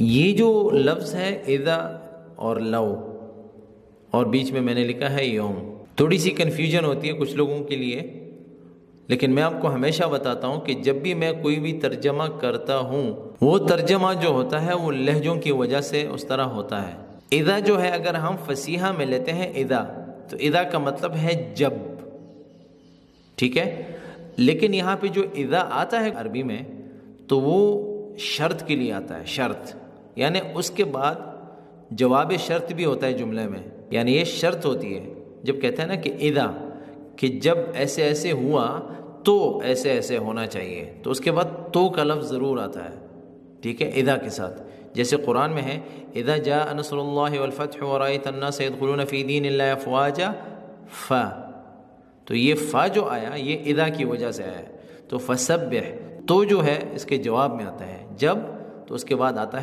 یہ جو لفظ ہے اذا اور لو، اور بیچ میں نے لکھا ہے یوم، تھوڑی سی کنفیوژن ہوتی ہے کچھ لوگوں کے لیے، لیکن میں آپ کو ہمیشہ بتاتا ہوں کہ جب بھی میں کوئی بھی ترجمہ کرتا ہوں، وہ ترجمہ جو ہوتا ہے وہ لہجوں کی وجہ سے اس طرح ہوتا ہے۔ اذا جو ہے اگر ہم فصیحہ میں لیتے ہیں اذا، تو اذا کا مطلب ہے جب، ٹھیک ہے؟ لیکن یہاں پہ جو اذا آتا ہے عربی میں تو وہ شرط کے لیے آتا ہے، شرط، یعنی اس کے بعد جواب شرط بھی ہوتا ہے جملے میں، یعنی یہ شرط ہوتی ہے جب کہتے ہیں نا کہ اذا، کہ جب ایسے ایسے ہوا تو ایسے ایسے ہونا چاہیے، تو اس کے بعد تو کا لفظ ضرور آتا ہے، ٹھیک ہے، اذا کے ساتھ۔ جیسے قرآن میں ہے اذا جاء نصر اللہ والفتح ورأیت الناس يدخلون فی دین اللہ افواجا، فا، تو یہ فا جو آیا یہ اذا کی وجہ سے آیا، تو فسبح، تو جو ہے اس کے جواب میں آتا ہے جب، تو اس کے بعد آتا ہے